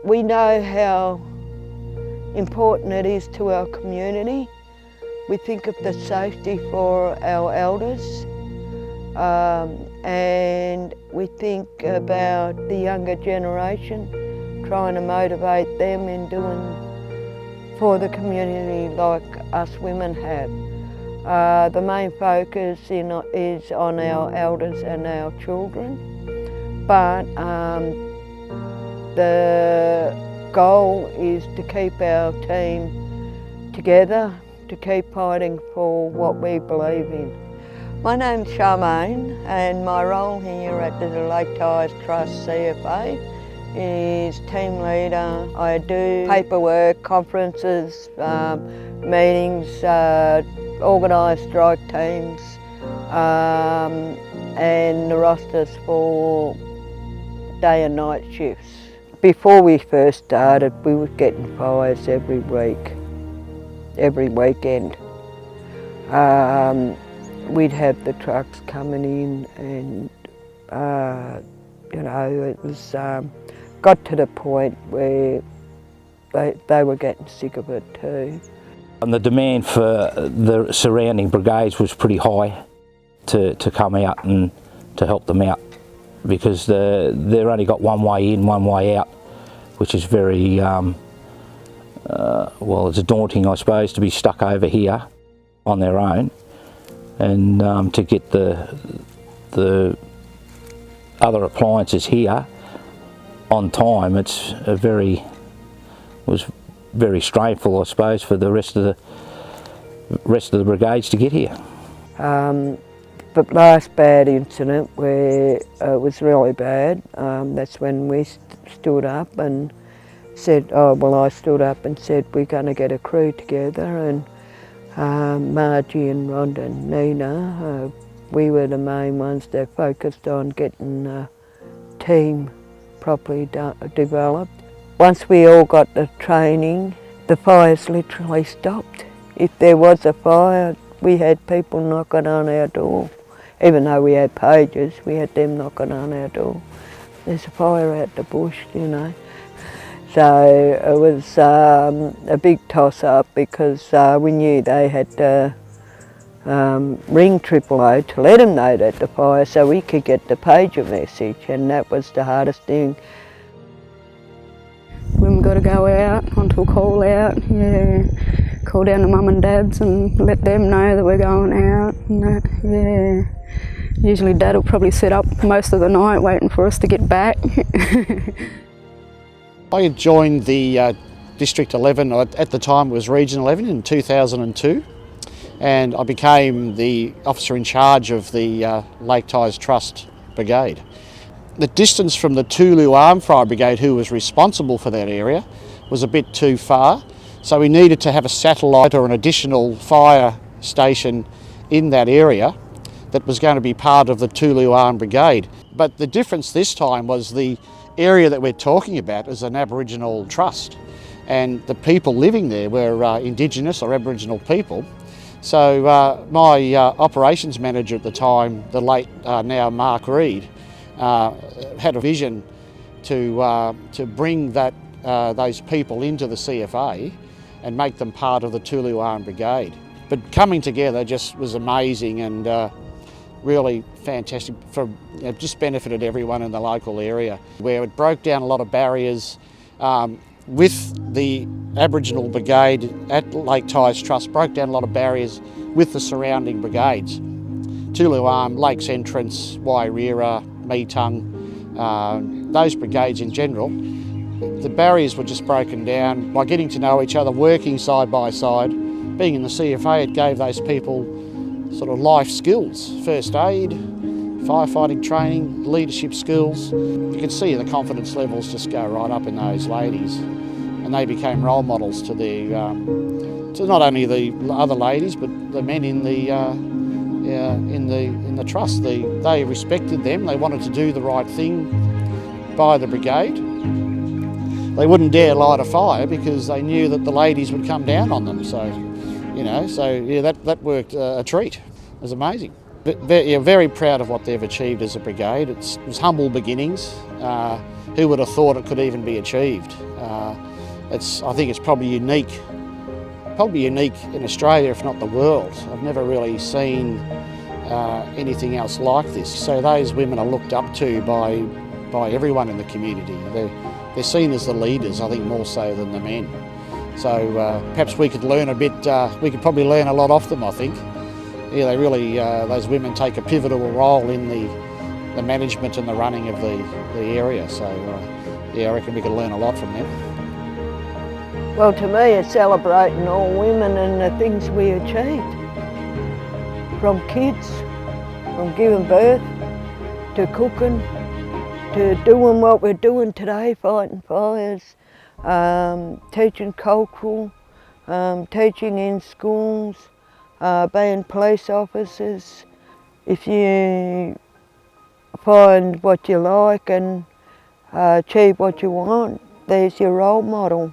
We know how important it is to our community. We think of the safety for our elders, and we think about the younger generation, trying to motivate them in doing for the community like us women have. The main focus is on our elders and our children, but the goal is to keep our team together, to keep fighting for what we believe in. My name's Charmaine, and my role here at the Lake Tyers Trust CFA is team leader. I do paperwork, conferences, meetings, organise strike teams, and the rosters for day and night shifts. Before we first started, we were getting fires every week, every weekend. We'd have the trucks coming in, and it was got to the point where they were getting sick of it too. And the demand for the surrounding brigades was pretty high to come out and to help them out, because they've only got one way in, one way out, which is very, well, it's daunting, I suppose, to be stuck over here on their own, and to get the other appliances here on time. Was very strainful, I suppose, for the rest of the brigades to get here. The last bad incident where it was really bad, that's when we stood up and said, I stood up and said, we're going to get a crew together, and Margie and Rhonda and Nina, we were the main ones that focused on getting a team properly developed. Once we all got the training, the fires literally stopped. If there was a fire, we had people knocking on our door. Even though we had pages, we had them knocking on our door. There's a fire out the bush, So it was a big toss-up, because we knew they had to ring OOO to let them know that the fire, so we could get the pager message, and that was the hardest thing. When we've got to go out onto a call out, call down to mum and dad's and let them know that we're going out and that, Usually dad will probably sit up most of the night waiting for us to get back. I had joined the District 11, at the time it was Region 11, in 2002, and I became the officer in charge of the Lake Tyers Trust Brigade. The distance from the Tulu Armed Fire Brigade, who was responsible for that area, was a bit too far, so we needed to have a satellite or an additional fire station in that area that was going to be part of the Tulu Armed Brigade. But the difference this time was the area that we're talking about is an Aboriginal trust, and the people living there were Indigenous or Aboriginal people. So my operations manager at the time, the late now Mark Reid, had a vision to bring those people into the CFA and make them part of the Tulu Armed Brigade. But coming together just was amazing, and really fantastic, just benefited everyone in the local area, where it broke down a lot of barriers with the Aboriginal Brigade at Lake Tyers Trust, broke down a lot of barriers with the surrounding brigades. Tulu Arm, Lakes Entrance, Wairira, Meetung, those brigades in general, the barriers were just broken down by getting to know each other, working side by side. Being in the CFA, it gave those people sort of life skills, first aid, firefighting training, leadership skills. You could see the confidence levels just go right up in those ladies, and they became role models to to not only the other ladies but the men in the trust. They respected them. They wanted to do the right thing by the brigade. They wouldn't dare light a fire because they knew that the ladies would come down on them. So, that worked a treat. It was amazing. Very proud of what they've achieved as a brigade. It was humble beginnings. who would have thought it could even be achieved? I think it's probably unique in Australia, if not the world. I've never really seen anything else like this. So those women are looked up to by everyone in the community. They're seen as the leaders, I think, more so than the men. So perhaps we could learn a bit, we could probably learn a lot off them, I think. Yeah, they really, those women take a pivotal role in the management and the running of the area. So yeah, I reckon we could learn a lot from them. Well, to me, it's celebrating all women and the things we achieved. From kids, from giving birth, to cooking, to doing what we're doing today, fighting fires, teaching cultural, teaching in schools, being police officers. If you find what you like and achieve what you want, there's your role model.